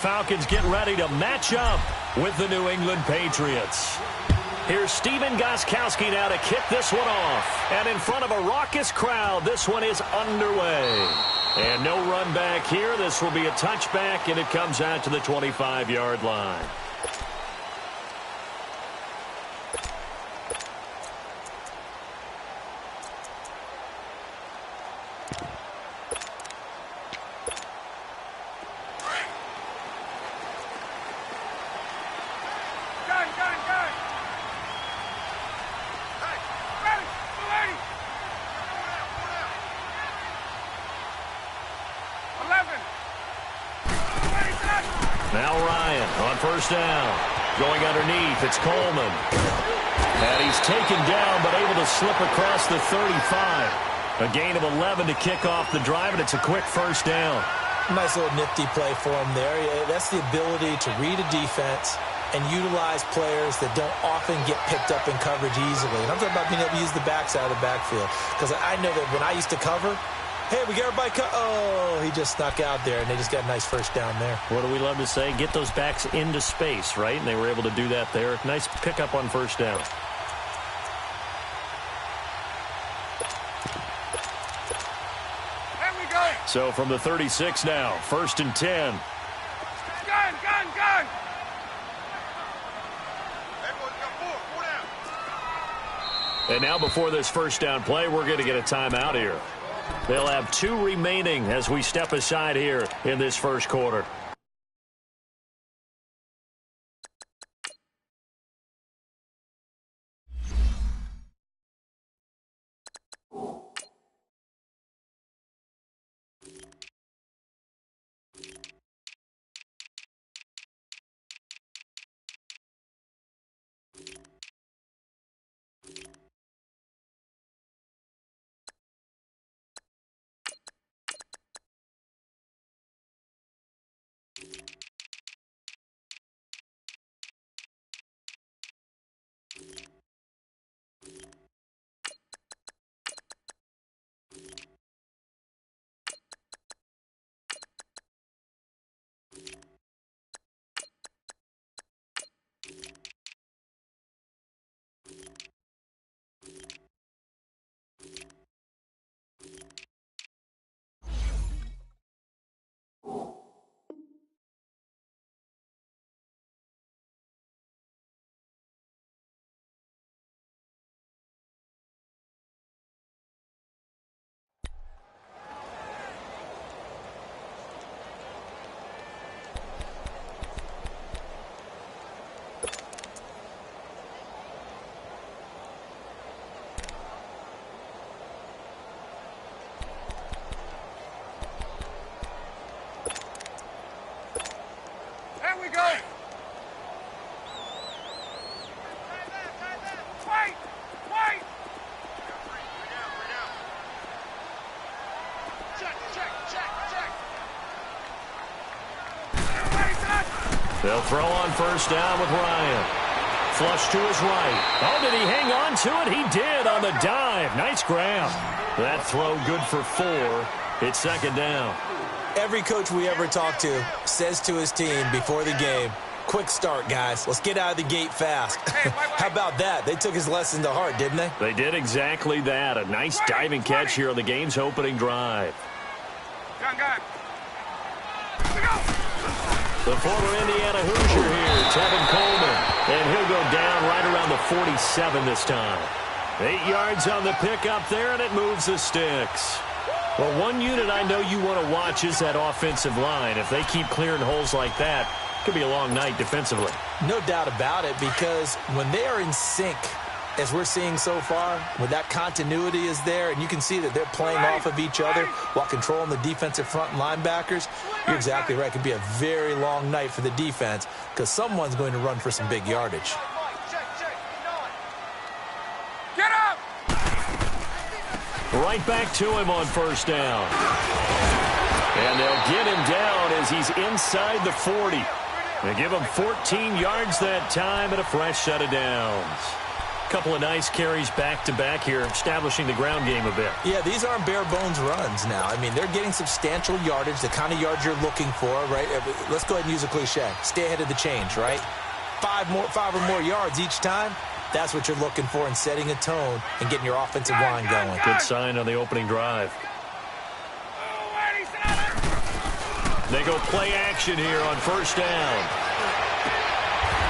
Falcons get ready to match up with the New England Patriots. Here's Steven Gostkowski now to kick this one off. And in front of a raucous crowd, this one is underway. And no run back here. This will be a touchback, and it comes out to the 25-yard line. Now Ryan on first down. Going underneath, it's Coleman. And he's taken down, but able to slip across the 35. A gain of 11 to kick off the drive, and it's a quick first down. Nice little nifty play for him there. That's the ability to read a defense and utilize players that don't often get picked up in coverage easily. And I'm talking about being able to use the backside of the backfield. Because I know that when I used to cover, hey, we got everybody oh, he just snuck out there, and they just got a nice first down there. What do we love to say? Get those backs into space, right? And they were able to do that there. Nice pickup on first down. There we go. So from the 36 now, 1st and 10. Gun. And now before this first down play, we're going to get a timeout here. They'll have 2 remaining as we step aside here in this first quarter. They'll throw on first down with Ryan. Flush to his right. Oh, did he hang on to it? He did on the dive. Nice grab. That throw good for 4. It's second down. Every coach we ever talk to says to his team before the game, quick start, guys. Let's get out of the gate fast. How about that? They took his lesson to heart, didn't they? They did exactly that. A nice diving catch here on the game's opening drive. Gun. The former Indiana Hoosier here, Tevin Coleman. And he'll go down right around the 47 this time. 8 yards on the pickup there, and it moves the sticks. Well, one unit I know you want to watch is that offensive line. If they keep clearing holes like that, it could be a long night defensively. No doubt about it, because when they are in sync, as we're seeing so far, when that continuity is there, and you can see that they're playing off of each other while controlling the defensive front and linebackers, you're exactly right. It could be a very long night for the defense because someone's going to run for some big yardage. Get up! Right back to him on first down. And they'll get him down as he's inside the 40. They give him 14 yards that time and a fresh set of downs. Couple of nice carries back-to-back here, establishing the ground game a bit. Yeah, these aren't bare-bones runs now. I mean, they're getting substantial yardage, the kind of yards you're looking for, right? Let's go ahead and use a cliche. Stay ahead of the change, right? Five or more yards each time. That's what you're looking for in setting a tone and getting your offensive line going. Good sign on the opening drive. They go play action here on first down.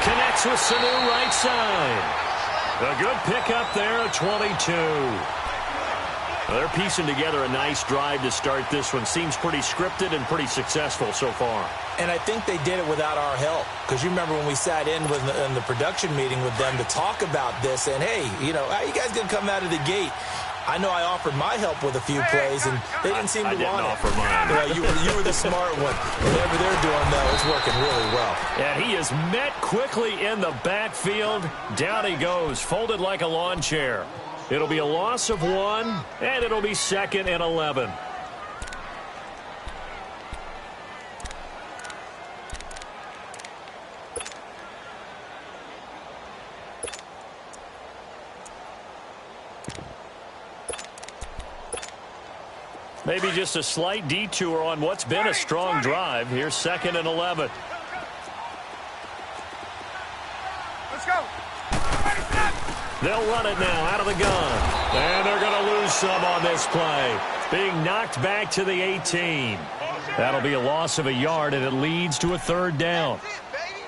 Connects with Sanu right side. A good pickup there at 22. They're piecing together a nice drive to start this one. Seems pretty scripted and pretty successful so far. And I think they did it without our help. Because you remember when we sat in the production meeting with them to talk about this. And, hey, you know, how you guys going to come out of the gate? I know I offered my help with a few plays, and they didn't seem to want it. I didn't offer mine. Well, you were the smart one. Whatever they're doing, though, is working really well. And he is met quickly in the backfield. Down he goes, folded like a lawn chair. It'll be a loss of 1, and it'll be 2nd and 11. Maybe just a slight detour on what's been a strong drive. Here's 2nd and 11. Let's go. They'll run it now out of the gun. And they're going to lose some on this play. Being knocked back to the 18. That'll be a loss of a yard, and it leads to a 3rd down.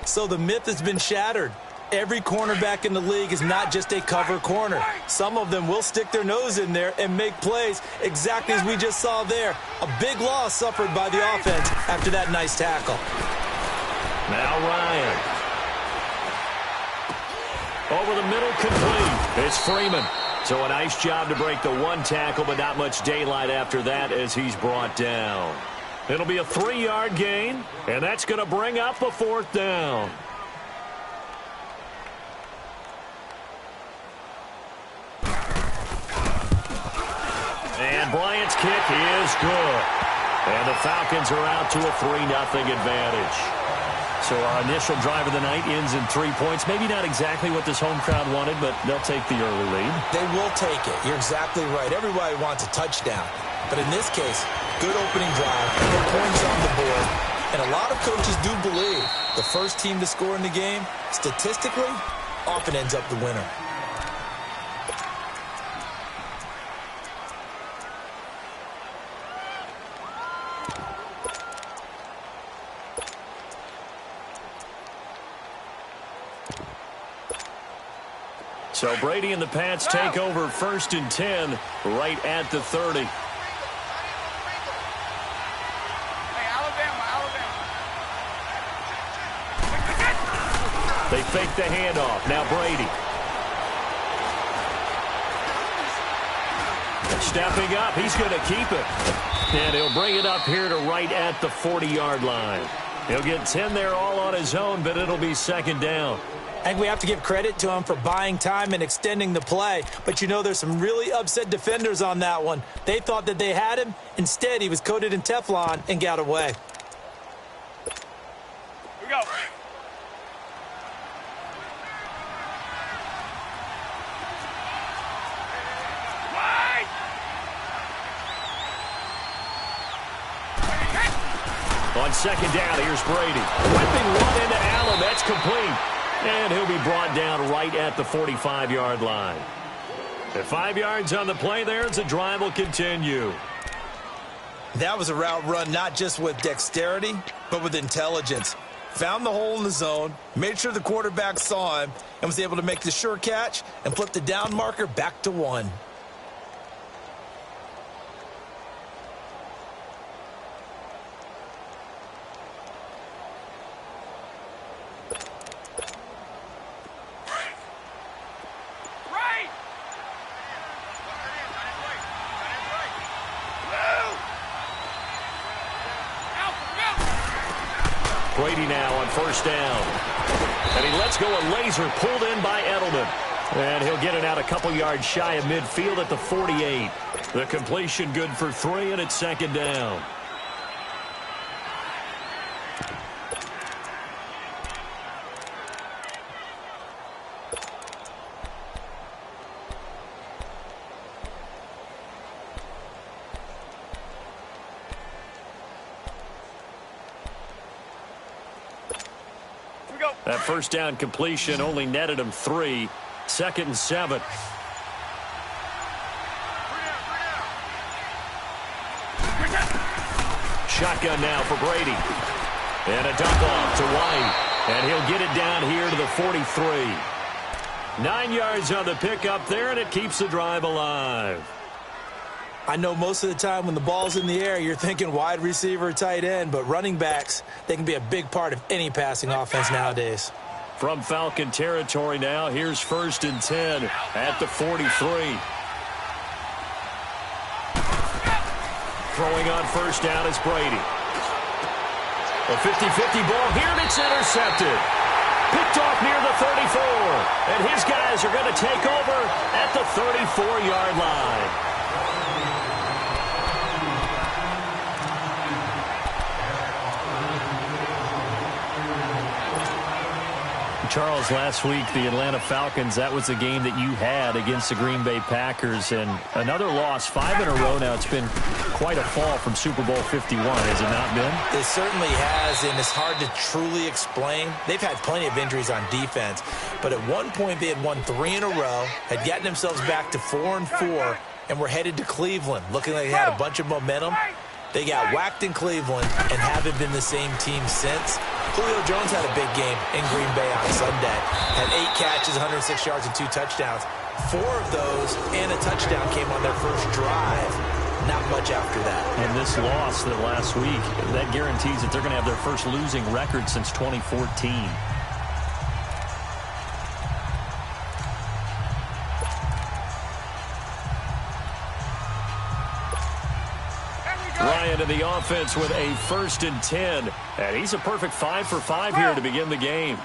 So the myth has been shattered. Every cornerback in the league is not just a cover corner. Some of them will stick their nose in there and make plays exactly as we just saw there. A big loss suffered by the offense after that nice tackle. Now Ryan. Over the middle, complete. It's Freeman. So a nice job to break the 1 tackle, but not much daylight after that as he's brought down. It'll be a 3-yard gain, and that's going to bring up a 4th down. And Bryant's kick is good. And the Falcons are out to a 3-0 advantage. So our initial drive of the night ends in 3 points. Maybe not exactly what this home crowd wanted, but they'll take the early lead. They will take it. You're exactly right. Everybody wants a touchdown. But in this case, good opening drive, good points on the board. And a lot of coaches do believe the first team to score in the game, statistically, often ends up the winner. So Brady and the Pats take over 1st and 10 right at the 30. Hey, Alabama. They fake the handoff. Now Brady. Stepping up. He's going to keep it. And he'll bring it up here to right at the 40-yard line. He'll get 10 there all on his own, but it'll be 2nd down. I think we have to give credit to him for buying time and extending the play. But, you know, there's some really upset defenders on that one. They thought that they had him. Instead, he was coated in Teflon and got away. Here we go. On 2nd down, here's Brady. Whipping one into Allen. That's complete. And he'll be brought down right at the 45-yard line. At 5 yards on the play there, as the drive will continue. That was a route run not just with dexterity, but with intelligence. Found the hole in the zone, made sure the quarterback saw him, and was able to make the sure catch and flip the down marker back to 1. Brady now on 1st down. And he lets go a laser pulled in by Edelman. And he'll get it out a couple yards shy of midfield at the 48. The completion good for 3, and it's 2nd down. we go. That first down completion only netted him 3. 2nd and 7. Shotgun now for Brady. And a dump off to White. And he'll get it down here to the 43. 9 yards on the pickup there, and it keeps the drive alive. I know most of the time when the ball's in the air, you're thinking wide receiver, tight end, but running backs, they can be a big part of any passing offense nowadays. From Falcon territory now, here's 1st and 10 at the 43. Throwing on first down is Brady. A 50-50 ball here, and it's intercepted. Picked off near the 34. And his guys are going to take over at the 34-yard line. Charles, last week, the Atlanta Falcons, that was the game that you had against the Green Bay Packers. And another loss, 5 in a row now. It's been quite a fall from Super Bowl 51, has it not been? It certainly has, and it's hard to truly explain. They've had plenty of injuries on defense, but at one point they had won 3 in a row, had gotten themselves back to 4-4, and were headed to Cleveland, looking like they had a bunch of momentum. They got whacked in Cleveland and haven't been the same team since. Julio Jones had a big game in Green Bay on Sunday. Had 8 catches, 106 yards, and 2 touchdowns. 4 of those and a touchdown came on their first drive. Not much after that. And this loss that last week, that guarantees that they're going to have their first losing record since 2014. Ryan in the offense with a 1st and 10. And he's a perfect 5 for 5 here to begin the game.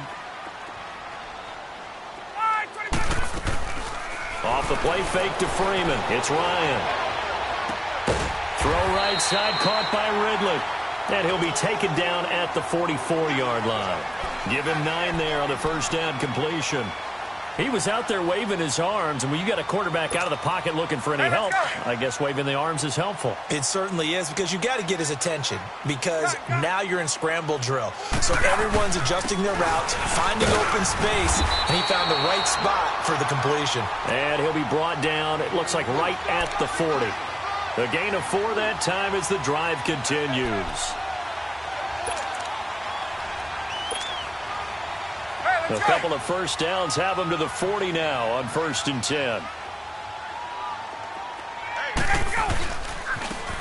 Off the play fake to Freeman. It's Ryan. Throw right side, caught by Ridley. And he'll be taken down at the 44-yard line. Give him 9 there on the first down completion. He was out there waving his arms, and when you got a quarterback out of the pocket looking for any help, I guess waving the arms is helpful. It certainly is, because you got to get his attention, because now you're in scramble drill. So everyone's adjusting their routes, finding open space, and he found the right spot for the completion. And he'll be brought down, it looks like right at the 40. A gain of 4 that time as the drive continues. A couple of first downs have them to the 40 now on 1st and 10.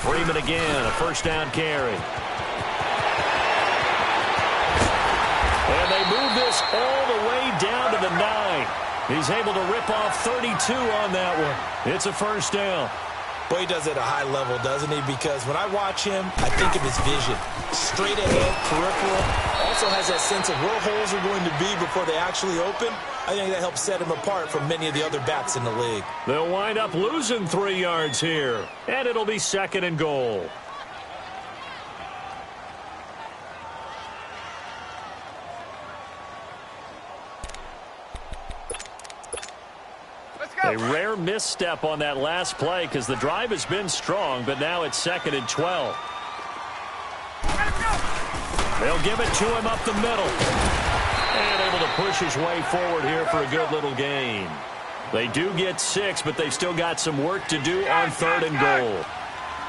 Freeman again, a first down carry. And they move this all the way down to the 9. He's able to rip off 32 on that one. It's a first down. Well, he does it at a high level, doesn't he? Because when I watch him, I think of his vision. Straight ahead, peripheral. Also has that sense of where holes are going to be before they actually open. I think that helps set him apart from many of the other backs in the league. They'll wind up losing 3 yards here. And it'll be 2nd and goal. A rare misstep on that last play because the drive has been strong, but now it's 2nd and 12. They'll give it to him up the middle. And able to push his way forward here for a good little gain. They do get 6, but they've still got some work to do on 3rd and goal.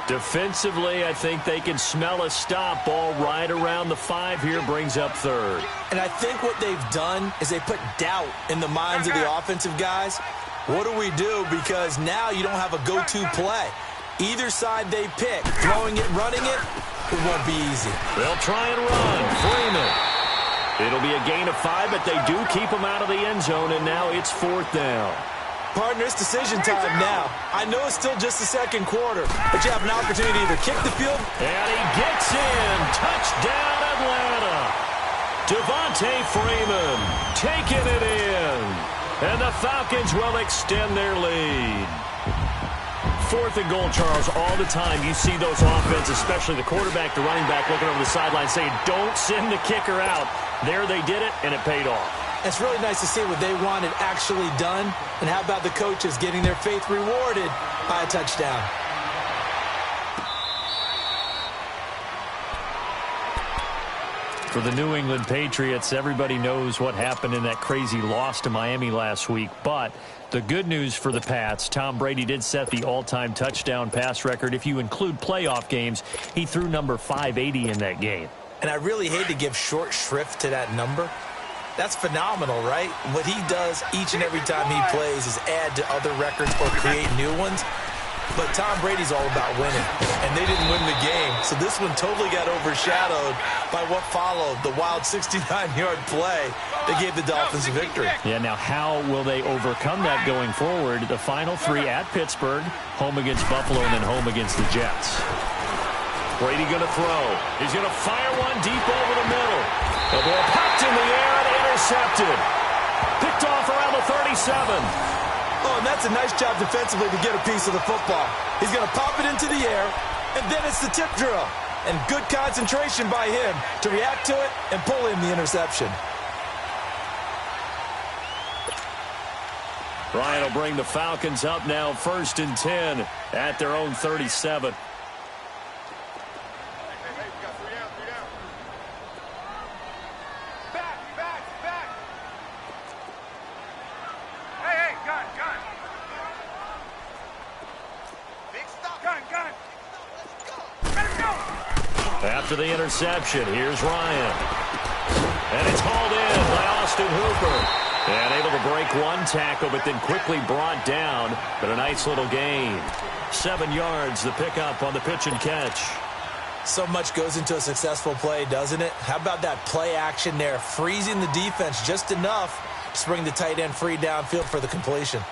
Defensively, I think they can smell a stop. Ball right around the 5 here, brings up 3rd. And I think what they've done is they put doubt in the minds of the offensive guys. What do we do? Because now you don't have a go-to play. Either side they pick, throwing it, running it, it won't be easy. They'll try and run. Freeman. It'll be a gain of 5, but they do keep him out of the end zone, and now it's 4th down. Partner, it's decision time now. I know it's still just the 2nd quarter, but you have an opportunity to either kick the field. And he gets in. Touchdown, Atlanta. Devontae Freeman taking it in. And the Falcons will extend their lead. 4th and goal, Charles. All the time you see those offenses, especially the quarterback, the running back, looking over the sideline saying, don't send the kicker out. There they did it, and it paid off. It's really nice to see what they wanted actually done. And how about the coaches getting their faith rewarded by a touchdown? For the New England Patriots, everybody knows what happened in that crazy loss to Miami last week. But the good news for the Pats, Tom Brady did set the all-time touchdown pass record. If you include playoff games, he threw number 580 in that game. And I really hate to give short shrift to that number. That's phenomenal, right? What he does each and every time he plays is add to other records or create new ones. But Tom Brady's all about winning, and they didn't win the game. So this one totally got overshadowed by what followed, the wild 69-yard play that gave the Dolphins a victory. Yeah, now how will they overcome that going forward? The final three at Pittsburgh, home against Buffalo, and then home against the Jets. Brady going to throw. He's going to fire one deep over the middle. The ball popped in the air and intercepted. Picked off around the 37. Oh, and that's a nice job defensively to get a piece of the football. He's going to pop it into the air, and then it's the tip drill. And good concentration by him to react to it and pull in the interception. Ryan will bring the Falcons up now 1st and 10 at their own 37. After the interception, here's Ryan. And it's hauled in by Austin Hooper. And able to break one tackle, but then quickly brought down. But a nice little gain. 7 yards, the pickup on the pitch and catch. So much goes into a successful play, doesn't it? How about that play action there? Freezing the defense just enough to bring the tight end free downfield for the completion.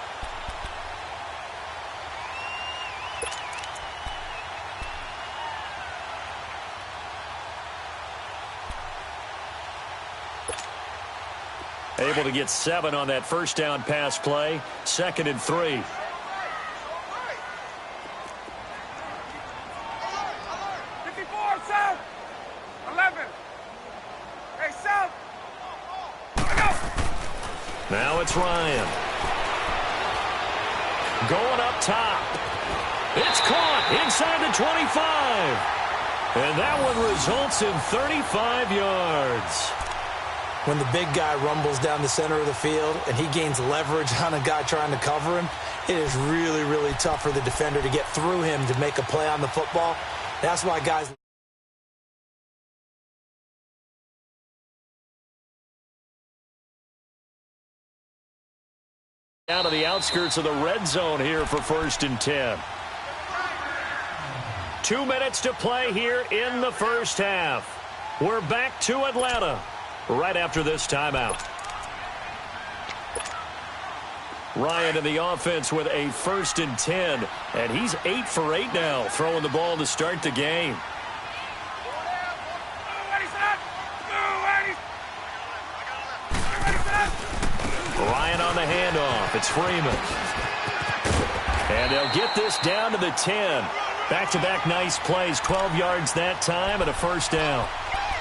Able to get 7 on that first down pass play. 2nd and 3. Now it's Ryan. Going up top. It's caught inside the 25. And that one results in 35 yards. When the big guy rumbles down the center of the field and he gains leverage on a guy trying to cover him, it is really, really tough for the defender to get through him to make a play on the football. That's why guys... Down to the outskirts of the red zone here for 1st and 10. 2 minutes to play here in the first half. We're back to Atlanta right after this timeout. Ryan in the offense with a 1st and 10, and he's 8 for 8 now, throwing the ball to start the game. Ryan on the handoff. It's Freeman. And they'll get this down to the 10. Back-to-back nice plays. 12 yards that time and a first down.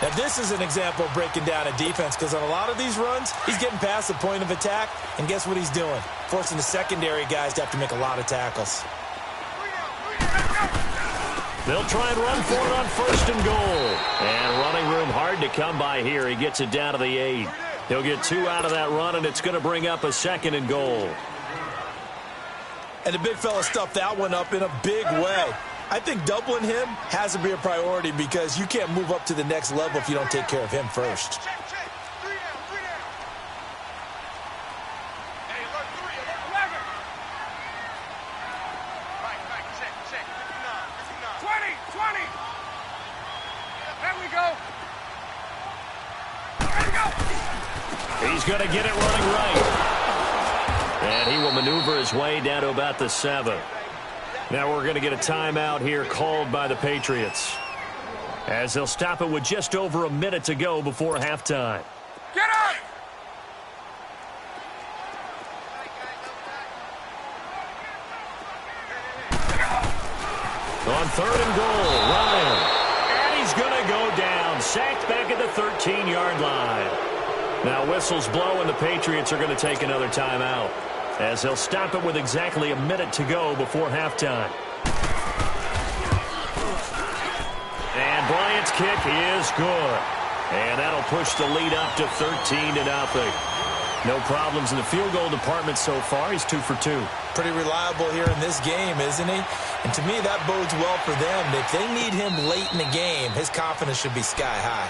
Now, this is an example of breaking down a defense because on a lot of these runs, he's getting past the point of attack, and guess what he's doing? Forcing the secondary guys to have to make a lot of tackles. They'll try and run for it on 1st and goal. And running room hard to come by here. He gets it down to the 8. He'll get 2 out of that run, and it's going to bring up a 2nd and goal. And the big fella stuffed that one up in a big way. I think doubling him has to be a priority because you can't move up to the next level if you don't take care of him first. He's going to get it running right. And he will maneuver his way down to about the 7. Now we're going to get a timeout here called by the Patriots, as they'll stop it with just over a minute to go before halftime. Get up! On 3rd and goal, Ryan. And he's going to go down. Sacked back at the 13-yard line. Now whistles blow, and the Patriots are going to take another timeout, as they'll stop it with exactly a minute to go before halftime. And Bryant's kick is good. And that'll push the lead up to 13-0. No problems in the field goal department so far. He's 2 for 2. Pretty reliable here in this game, isn't he? And to me, that bodes well for them. If they need him late in the game, his confidence should be sky high.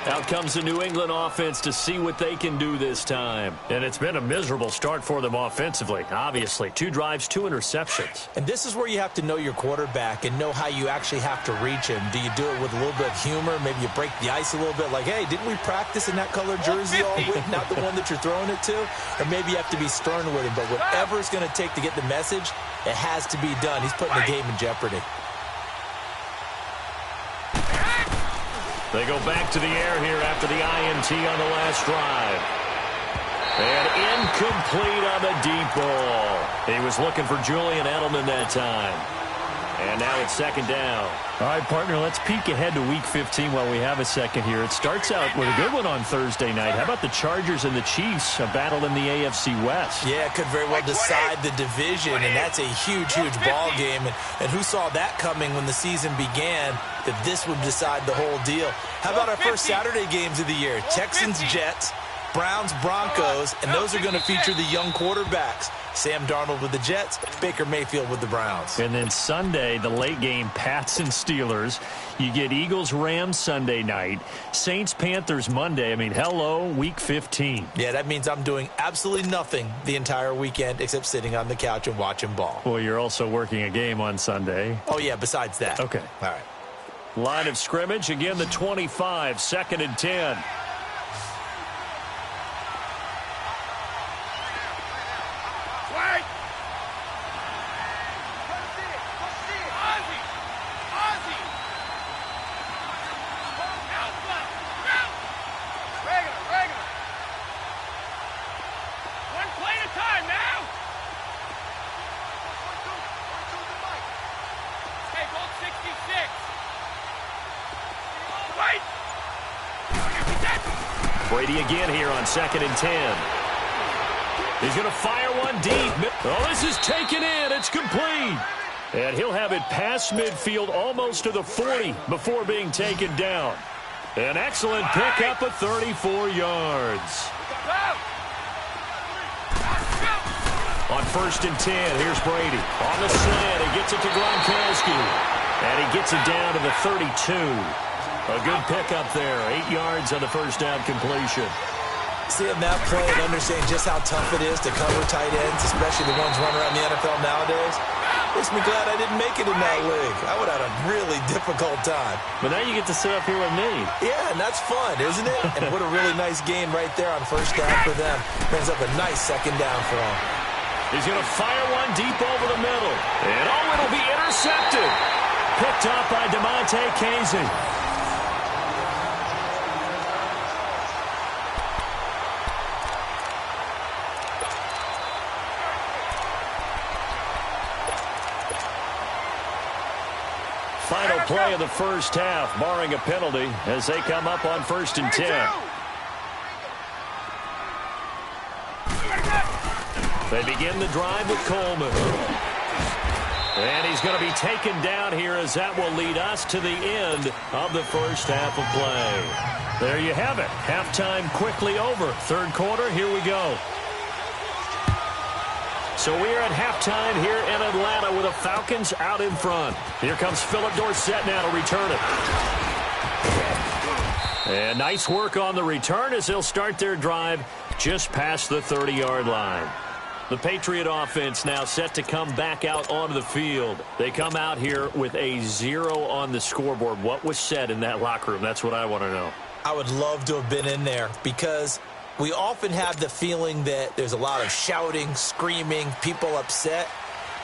Out comes the New England offense to see what they can do this time. And it's been a miserable start for them offensively, obviously. 2 drives, 2 interceptions. And this is where you have to know your quarterback and know how you actually have to reach him. Do you do it with a little bit of humor? Maybe you break the ice a little bit like, hey, didn't we practice in that colored jersey all week? Not the one that you're throwing it to? Or maybe you have to be stern with him. But whatever it's going to take to get the message, it has to be done. He's putting the game in jeopardy. They go back to the air here after the INT on the last drive. And incomplete on the deep ball. He was looking for Julian Edelman that time. And now it's 2nd down. All right, partner, let's peek ahead to Week 15 while we have a second here. It starts out with a good one on Thursday night. How about the Chargers and the Chiefs, a battle in the AFC West? Yeah, it could very well decide the division, and that's a huge, huge ball game. And who saw that coming when the season began, that this would decide the whole deal? How about our first Saturday games of the year? Texans, Jets, Browns, Broncos, and those are going to feature the young quarterbacks. Sam Darnold with the Jets, Baker Mayfield with the Browns. And then Sunday, the late game, Pats and Steelers. You get Eagles-Rams Sunday night, Saints-Panthers Monday. I mean, hello, Week 15. Yeah, that means I'm doing absolutely nothing the entire weekend except sitting on the couch and watching ball. Well, you're also working a game on Sunday. Oh, yeah, besides that. Okay. All right. Line of scrimmage, again the 25, 2nd and 10. Brady again here on 2nd and 10. He's going to fire one deep. Oh, this is taken in. It's complete. And he'll have it past midfield almost to the 40 before being taken down. An excellent pickup of 34 yards. On 1st and 10, here's Brady. On the slant, he gets it to Gronkowski. And he gets it down to the 32. A good pickup there. 8 yards on the first down completion. Seeing that play and understanding just how tough it is to cover tight ends, especially the ones running around the NFL nowadays, makes me glad I didn't make it in that league. I would have had a really difficult time. But now you get to sit up here with me. Yeah, and that's fun, isn't it? And what a really nice game right there on first down for them. Brings up a nice 2nd down for them. He's going to fire one deep over the middle. And oh, it'll be intercepted. Picked up by DeMonte Casey. Final play of the first half, barring a penalty, as they come up on 1st and 10. They begin the drive with Coleman. And he's going to be taken down here as that will lead us to the end of the first half of play. There you have it. Halftime quickly over. 3rd quarter, here we go. So we're at halftime here in Atlanta with the Falcons out in front. Here comes Philip Dorsett now to return it. And nice work on the return as they'll start their drive just past the 30-yard line. The Patriot offense now set to come back out onto the field. They come out here with a 0 on the scoreboard. What was said in that locker room? That's what I want to know. I would love to have been in there because we often have the feeling that there's a lot of shouting, screaming, people upset.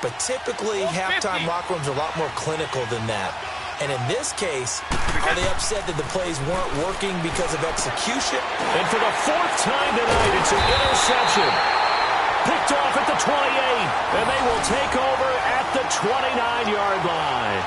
But typically, halftime locker rooms are a lot more clinical than that. And in this case, are they upset that the plays weren't working because of execution? And for the 4th time tonight, it's an interception. Picked off at the 28, and they will take over at the 29-yard line.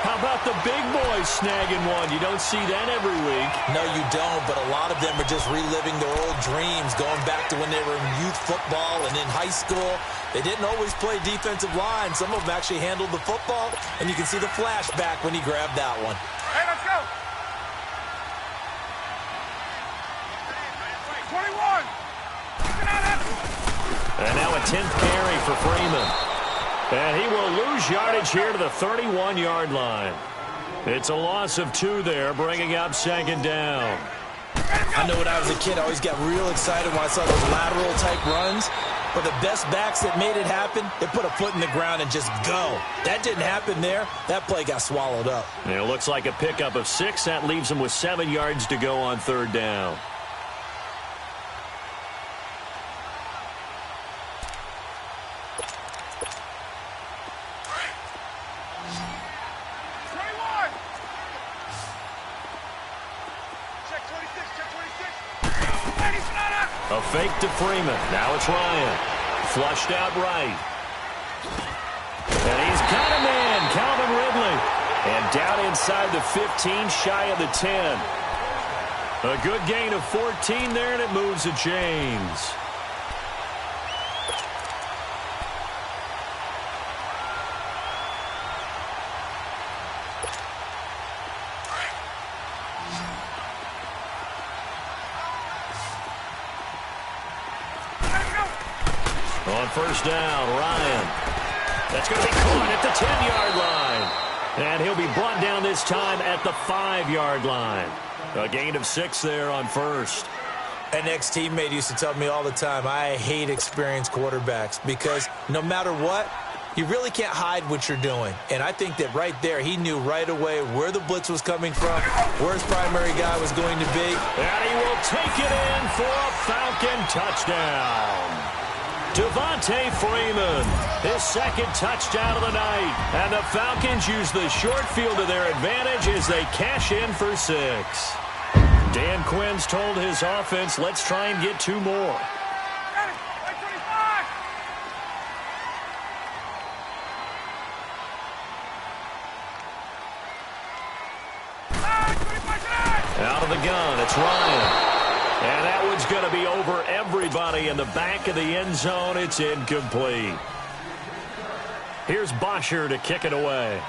How about the big boys snagging one? You don't see that every week. No, you don't, but a lot of them are just reliving their old dreams, going back to when they were in youth football and in high school. They didn't always play defensive line. Some of them actually handled the football, and you can see the flashback when he grabbed that one. Hey, let's go. And now a 10th carry for Freeman. And he will lose yardage here to the 31-yard line. It's a loss of 2 there, bringing up 2nd down. I know when I was a kid, I always got real excited when I saw those lateral-type runs. But the best backs that made it happen, they put a foot in the ground and just go. That didn't happen there. That play got swallowed up. And it looks like a pickup of 6. That leaves him with 7 yards to go on 3rd down. A fake to Freeman. Now it's Ryan. Flushed out right. And he's got a man, Calvin Ridley. And down inside the 15, shy of the 10. A good gain of 14 there, and it moves the chains. On 1st down, Ryan. That's going to be caught at the 10-yard line. And he'll be brought down this time at the 5-yard line. A gain of 6 there on 1st. An ex-teammate used to tell me all the time, I hate experienced quarterbacks because no matter what, you really can't hide what you're doing. And I think that right there, he knew right away where the blitz was coming from, where his primary guy was going to be. And he will take it in for a Falcon touchdown. Devontae Freeman, his 2nd touchdown of the night. And the Falcons use the short field to their advantage as they cash in for 6. Dan Quinn's told his offense, let's try and get 2 more. Out of the gun, it's Ryan. And that one's going to be over everybody in the back of the end zone. It's incomplete. Here's Bosher to kick it away.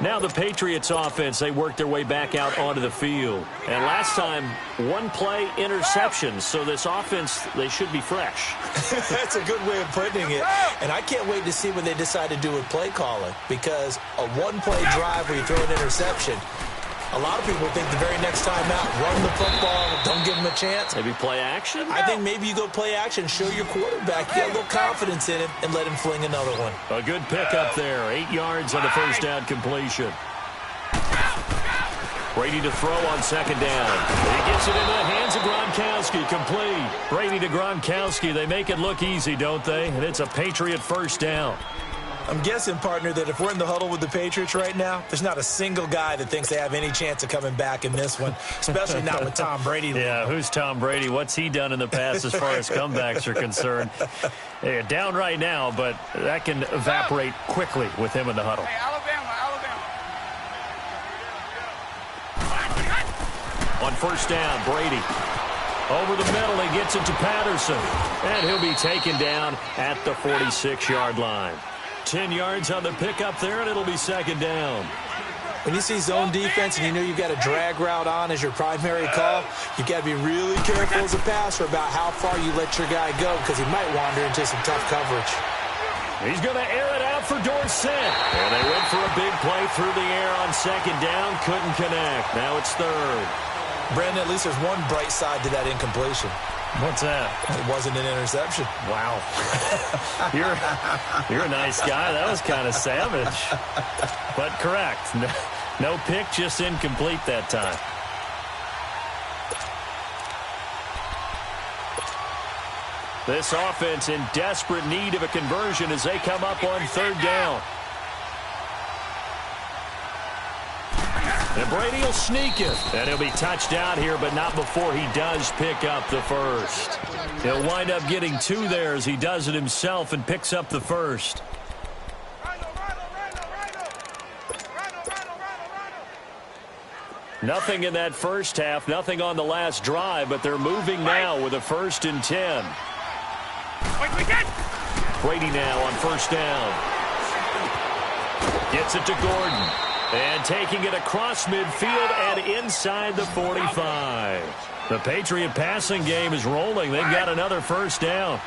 Now the Patriots offense, they work their way back out onto the field. And last time, 1 play interception. So this offense, they should be fresh. That's a good way of putting it. And I can't wait to see what they decide to do with play calling. Because a 1-play drive where you throw an interception, a lot of people think the very next time out, run the football, don't give him a chance. Maybe play action? I think maybe you go play action, show your quarterback, get a little confidence in him, and let him fling another one. A good pickup there. 8 yards on the 1st down completion. Brady to throw on 2nd down. He gets it into the hands of Gronkowski. Complete. Brady to Gronkowski. They make it look easy, don't they? And it's a Patriot 1st down. I'm guessing, partner, that if we're in the huddle with the Patriots right now, there's not a single guy that thinks they have any chance of coming back in this one, especially not with Tom Brady. Yeah, who's Tom Brady? What's he done in the past as far as comebacks are concerned? They're down right now, but that can evaporate quickly with him in the huddle. Hey, Alabama. On 1st down, Brady. Over the middle, he gets it to Patterson. And he'll be taken down at the 46-yard line. 10 yards on the pickup there, and it'll be 2nd down. When you see zone defense and you know you've got a drag route on as your primary call, you've got to be really careful as a passer about how far you let your guy go because he might wander into some tough coverage. He's going to air it out for Dorsett. And they went for a big play through the air on 2nd down. Couldn't connect. Now it's 3rd. Brandon, at least there's one bright side to that incompletion. What's that? It wasn't an interception. Wow. You're a nice guy. That was kind of savage. But correct. No pick, just incomplete that time. This offense in desperate need of a conversion as they come up on 3rd down. And Brady will sneak it. And he'll be touched out here, but not before he does pick up the 1st. He'll wind up getting 2 there as he does it himself and picks up the 1st. Nothing in that first half, nothing on the last drive, but they're moving now with a 1st and 10. Brady now on 1st down. Gets it to Gordon. And taking it across midfield and inside the 45. The Patriot passing game is rolling. They've got another first down.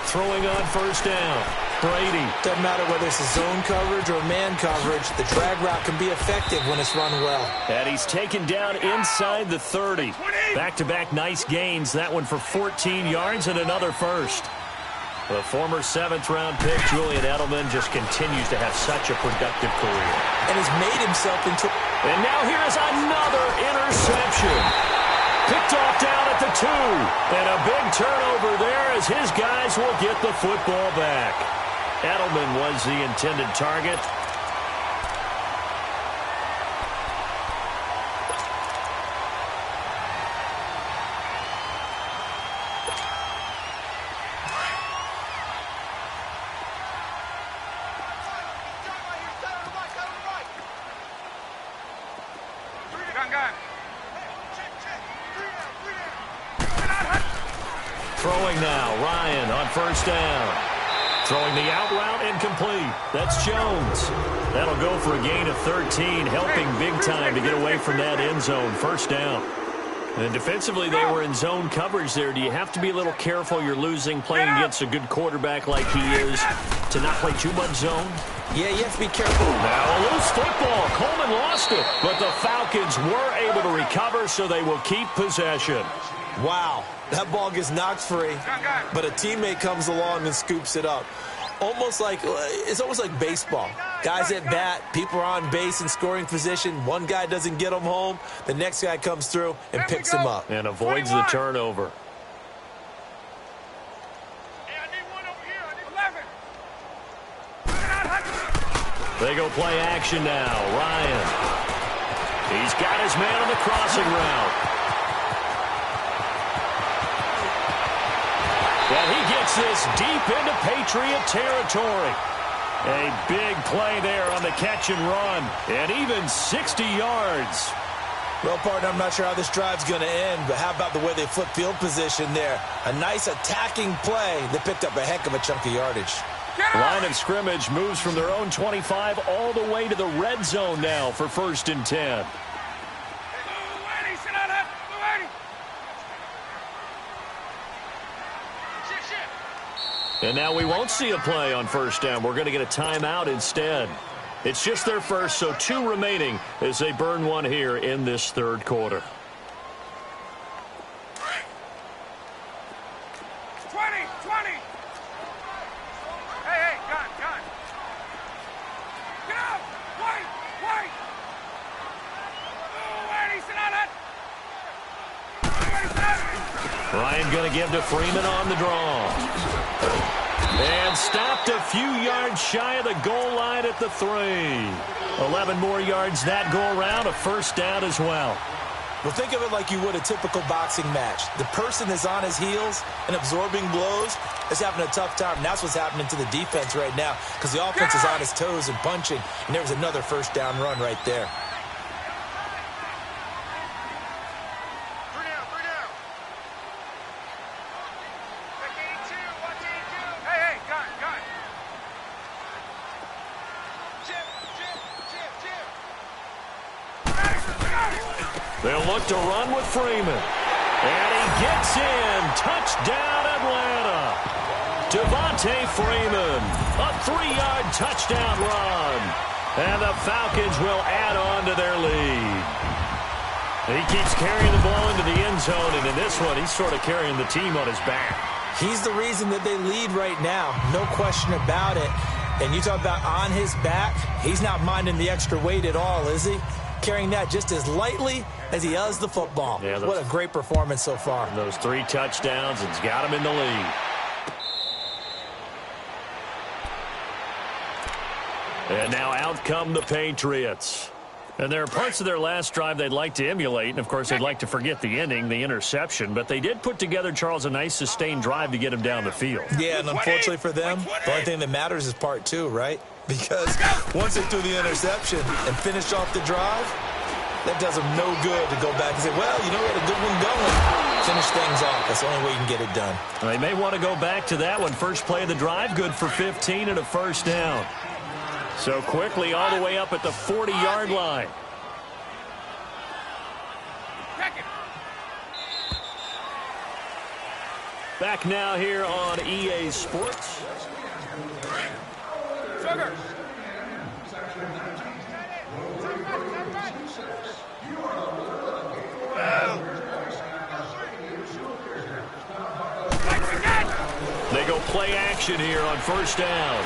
Throwing on first down. Brady. Doesn't matter whether it's a zone coverage or man coverage. The drag route can be effective when it's run well. And he's taken down inside the 30. Back-to-back nice gains. That one for 14 yards and another first. The former 7th-round pick, Julian Edelman, just continues to have such a productive career. And he's made himself into... And now here's another interception. Picked off down at the 2. And a big turnover there as his guys will get the football back. Edelman was the intended target. Throwing now, Ryan on first down. Throwing the out route incomplete. That's Jones. That'll go for a gain of 13, helping big time to get away from that end zone. First down. And defensively, they were in zone coverage there. Do you have to be a little careful? You're losing, playing against a good quarterback like he is, to not play too much zone? Yeah, you have to be careful. Now a loose football. Coleman lost it. But the Falcons were able to recover, so they will keep possession. Wow, that ball gets knocked free, but a teammate comes along and scoops it up. It's almost like baseball. Guys at bat, people are on base in scoring position. One guy doesn't get him home. The next guy comes through and picks him up. And avoids the turnover. Hey, I need one over here. I need 11. They go play action now. Ryan. He's got his man on the crossing route. And he gets this deep into Patriot territory. A big play there on the catch and run. And even 60 yards. Well, partner, I'm not sure how this drive's going to end, but how about the way they flip field position there? A nice attacking play that picked up a heck of a chunk of yardage. Line of scrimmage moves from their own 25 all the way to the red zone now for 1st and 10. And now we won't see a play on first down. We're going to get a timeout instead. It's just their first, so 2 remaining as they burn one here in this 3rd quarter. 20. Hey, gun. Get out. Wait. Oh, wait, sit down. Ryan going to give to Freeman on the draw. And stopped a few yards shy of the goal line at the 3. 11 more yards that go around, a first down as well. Well, think of it like you would a typical boxing match. The person is on his heels and absorbing blows is having a tough time. And that's what's happening to the defense right now because the offense is on his toes and punching. And there was another first down run right there. They'll look to run with Freeman. And he gets in. Touchdown, Atlanta. Devontae Freeman. A 3-yard touchdown run. And the Falcons will add on to their lead. He keeps carrying the ball into the end zone. And in this one, he's sort of carrying the team on his back. He's the reason that they lead right now. No question about it. And you talk about on his back, he's not minding the extra weight at all, is he? Carrying that just as lightly as he does the football. Yeah, what a great performance so far. Those 3 touchdowns, it's got him in the lead. And now out come the Patriots. And there are parts of their last drive they'd like to emulate. And, of course, they'd like to forget the ending, the interception. But they did put together, Charles, a nice sustained drive to get him down the field. Yeah, and unfortunately for them, the only thing that matters is part 2, right? Because once they threw the interception and finished off the drive, that does them no good to go back and say, well, you know, we had a good one going. Finish things off. That's the only way you can get it done. They may want to go back to that one. First play of the drive, good for 15 and a first down. So quickly all the way up at the 40-yard line. Back now here on EA Sports. Sugar. They go play action here on first down.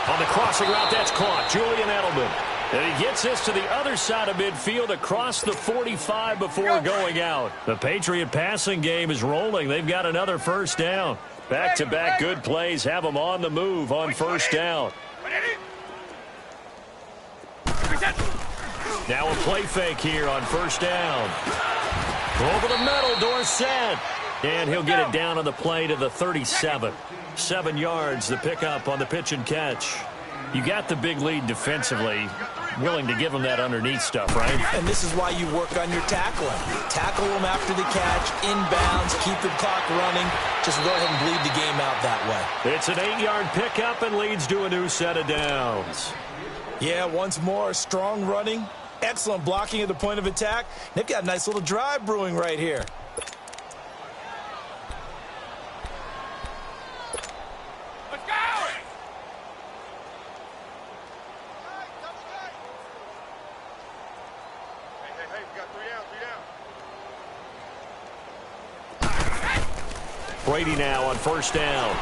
On the crossing route, that's caught. Julian Edelman. And he gets this to the other side of midfield across the 45 before going out. The Patriot passing game is rolling. They've got another first down. Back-to-back good plays have them on the move on first down. Now a play fake here on first down. Over the middle, Dorsett. And he'll get it down on the play to the 37. 7 yards, the pickup on the pitch and catch. You got the big lead defensively. Willing to give them that underneath stuff, right? And this is why you work on your tackling. Tackle them after the catch, inbounds, keep the clock running. Just go ahead and bleed the game out that way. It's an 8-yard pickup and leads to a new set of downs. Yeah, once more, strong running, excellent blocking at the point of attack. They've got a nice little drive brewing right here. Brady now on first down.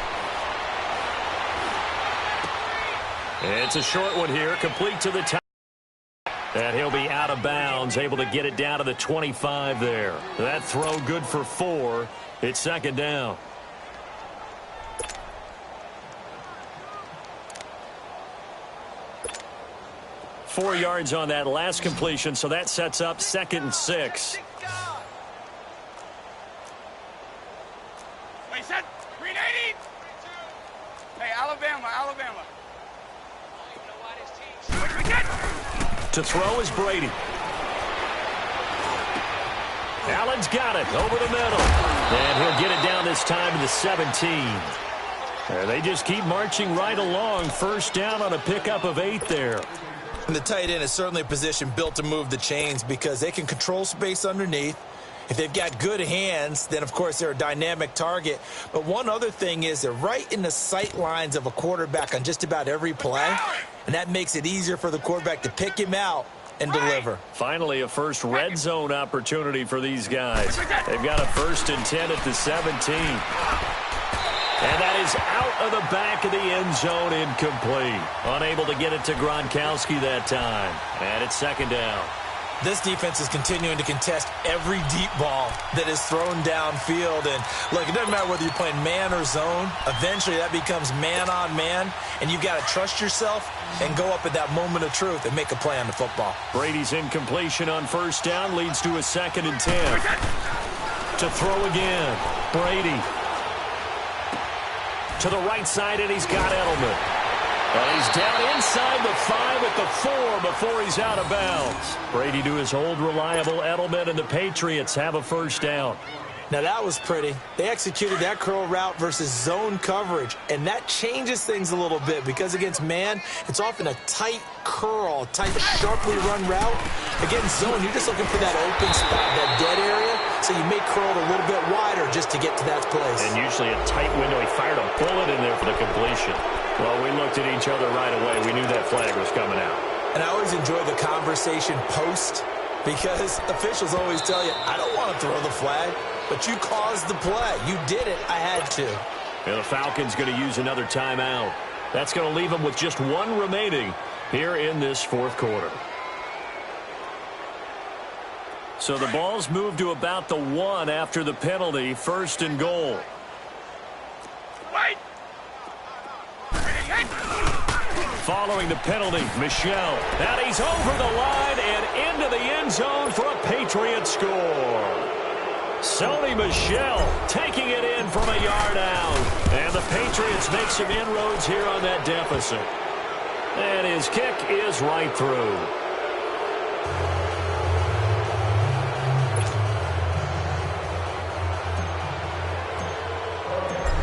It's a short one here, complete to the top. And he'll be out of bounds, able to get it down to the 25 there. That throw good for 4. It's second down. Four yards on that last completion, so that sets up 2nd and 6. Alabama. To throw is Brady. Allen's got it over the middle. And he'll get it down this time to the 17. And they just keep marching right along. First down on a pickup of 8 there. And the tight end is certainly a position built to move the chains because they can control space underneath. If they've got good hands, then, of course, they're a dynamic target. But one other thing is they're right in the sight lines of a quarterback on just about every play, and that makes it easier for the quarterback to pick him out and deliver. Finally, a first red zone opportunity for these guys. They've got a 1st and 10 at the 17. And that is out of the back of the end zone, incomplete. Unable to get it to Gronkowski that time. And it's second down. This defense is continuing to contest every deep ball that is thrown downfield. And, look, it doesn't matter whether you're playing man or zone. Eventually, that becomes man-on-man, and you've got to trust yourself and go up at that moment of truth and make a play on the football. Brady's incompletion on first down leads to a 2nd and 10. To throw again, Brady. To the right side, and he's got Edelman. And he's down inside the 5 at the 4 before he's out of bounds. Brady to his old reliable Edelman, and the Patriots have a first down. Now, that was pretty. They executed that curl route versus zone coverage, and that changes things a little bit because against man, it's often a tight curl, tight, sharply run route. Against zone, you're just looking for that open spot, that dead area, so you may curl it a little bit wider just to get to that place. And usually a tight window. He fired a bullet in there for the completion. Well, we looked at each other right away. We knew that flag was coming out. And I always enjoy the conversation post because officials always tell you, I don't want to throw the flag, but you caused the play. You did it. I had to. And the Falcons going to use another timeout. That's going to leave them with just 1 remaining here in this 4th quarter. So the ball's moved to about the 1 after the penalty. 1st and goal. Wait! Following the penalty, Michel. And he's over the line and into the end zone for a Patriot score. Sony Michel taking it in from a yard out. And the Patriots make some inroads here on that deficit. And his kick is right through.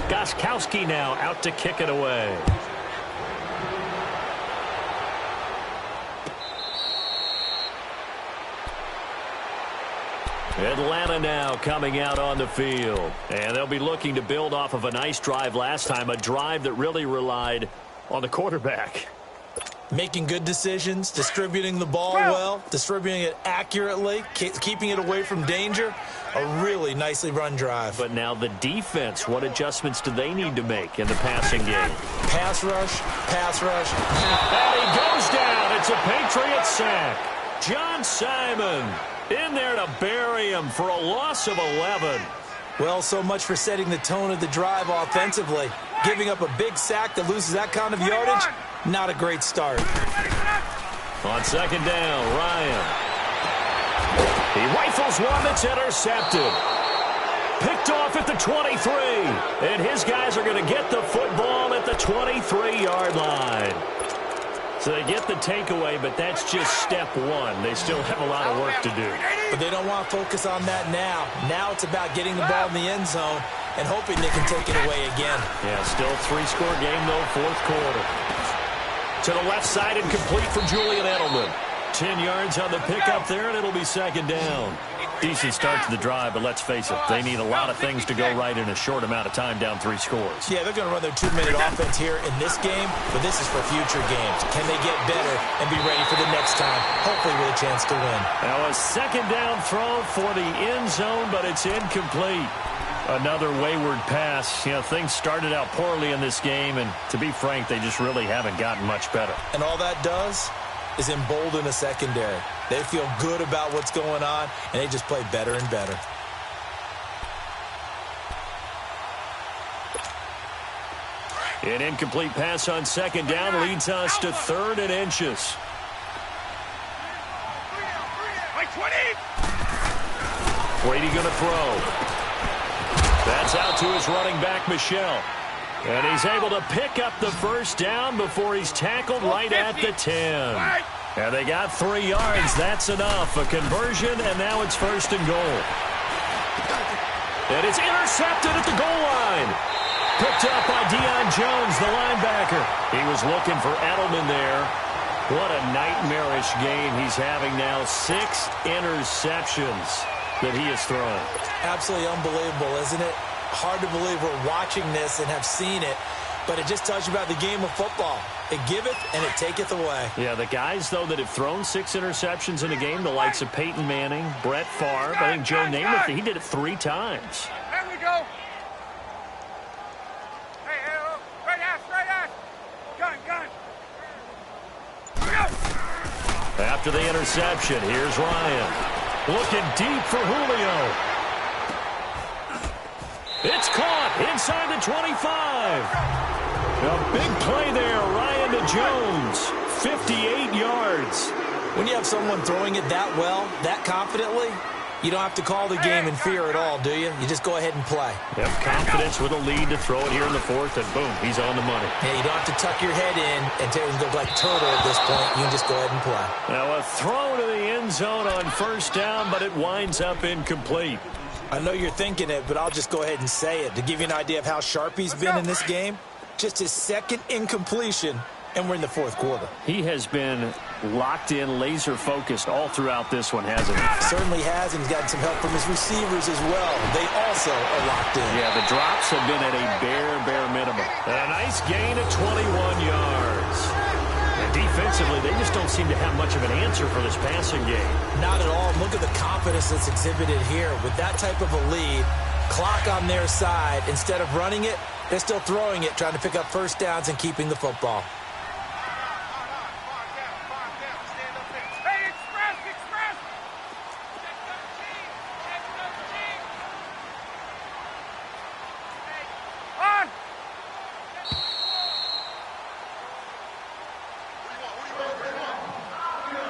Gostkowski now out to kick it away. Atlanta now coming out on the field. And they'll be looking to build off of a nice drive last time, a drive that really relied on the quarterback. Making good decisions, distributing the ball well, distributing it accurately, keeping it away from danger. A really nicely run drive. But now the defense, what adjustments do they need to make in the passing game? Pass rush, pass rush. And he goes down. It's a Patriot sack. John Simon in there to bury him for a loss of 11. Well, so much for setting the tone of the drive offensively. Giving up a big sack that loses that kind of yardage, not a great start. On second down, Ryan. He rifles one that's intercepted. Picked off at the 23. And his guys are going to get the football at the 23-yard line. So they get the takeaway, but that's just step one. They still have a lot of work to do. But they don't want to focus on that now. Now it's about getting the ball in the end zone and hoping they can take it away again. Yeah, still three-score game, though, fourth quarter. To the left side and complete for Julian Edelman. 10 yards on the pickup there, and it'll be second down. Decent start to the drive, but let's face it, they need a lot of things to go right in a short amount of time down 3 scores. Yeah, they're going to run their 2-minute offense here in this game, but this is for future games. Can they get better and be ready for the next time, hopefully with a chance to win? Now a second down throw for the end zone, but it's incomplete. Another wayward pass. You know, things started out poorly in this game, and to be frank, they just really haven't gotten much better. And all that does is embolden a secondary. They feel good about what's going on, and they just play better and better. An incomplete pass on second down leads us to 3rd and inches. Brady going to throw. That's out to his running back, Michel. And he's able to pick up the first down before he's tackled right at the 10. And they got 3 yards. That's enough. A conversion, and now it's 1st and goal. And it's intercepted at the goal line. Picked up by Deion Jones, the linebacker. He was looking for Edelman there. What a nightmarish game he's having now. 6 interceptions that he has thrown. Absolutely unbelievable, isn't it? Hard to believe we're watching this and have seen it, but it just tells you about the game of football. It giveth and it taketh away. Yeah, the guys, though, that have thrown 6 interceptions in a game, the likes of Peyton Manning, Brett Favre, I think Joe Namath, he did it 3 times. There we go. Hey, right ass. Gun. After the interception, here's Ryan. Looking deep for Julio. It's caught inside the 25. A big play there, Ryan to Jones. 58 yards. When you have someone throwing it that well, that confidently, you don't have to call the game in fear at all, do you? You just go ahead and play. Yep, confidence with a lead to throw it here in the 4th, and boom, he's on the money. Yeah, you don't have to tuck your head in and go like turtle at this point. You can just go ahead and play. Now a throw to the end zone on 1st down, but it winds up incomplete. I know you're thinking it, but I'll just go ahead and say it. To give you an idea of how sharp he's been in this game, just his 2nd incompletion, and we're in the 4th quarter. He has been locked in, laser-focused all throughout this one, hasn't he? Certainly has, and he's gotten some help from his receivers as well. They also are locked in. Yeah, the drops have been at a bare minimum. A nice gain of 21 yards. And defensively, they just don't seem to have much of an answer for this passing game. Not at all. Look at the confidence that's exhibited here. With that type of a lead, clock on their side, instead of running it, they're still throwing it, trying to pick up 1st downs and keeping the football.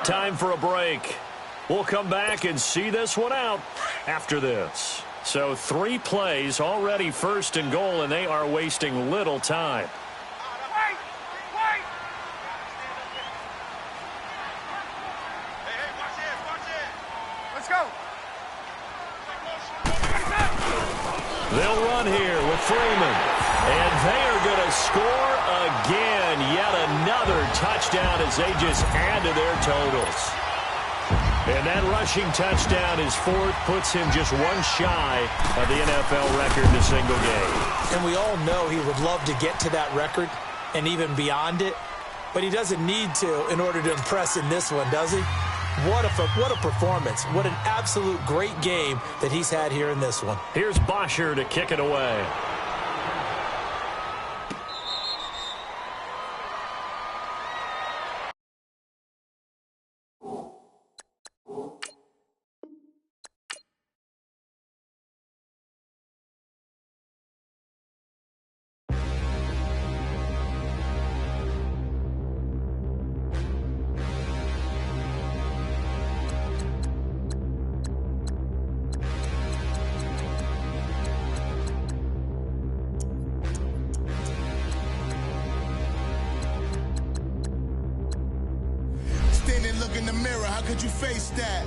Time for a break. We'll come back and see this one out after this. So 3 plays, already 1st and goal, and they are wasting little time. Wait! Let's go! They'll run here with Freeman. And they are going to score again. Yet another touchdown as they just add to their totals. And that rushing touchdown, his fourth, puts him just one shy of the NFL record in a single game. And we all know he would love to get to that record and even beyond it, but he doesn't need to in order to impress in this one, does he? What a performance. What an absolute great game that he's had here in this one. Here's Bosher to kick it away. Look in the mirror, how could you face that?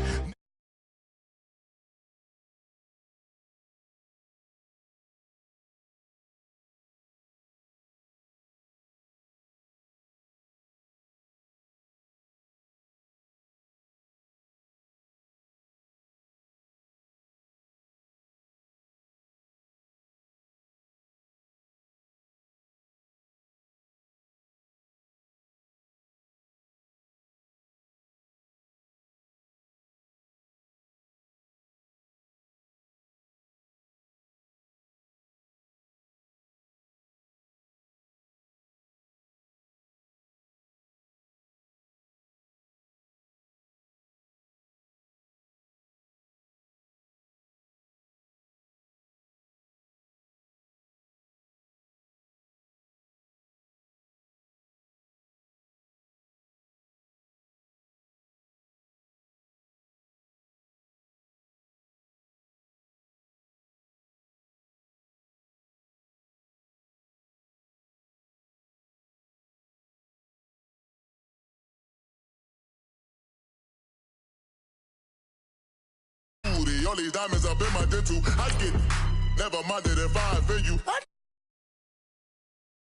All these diamonds up in my dental. I get never minded if I offend you.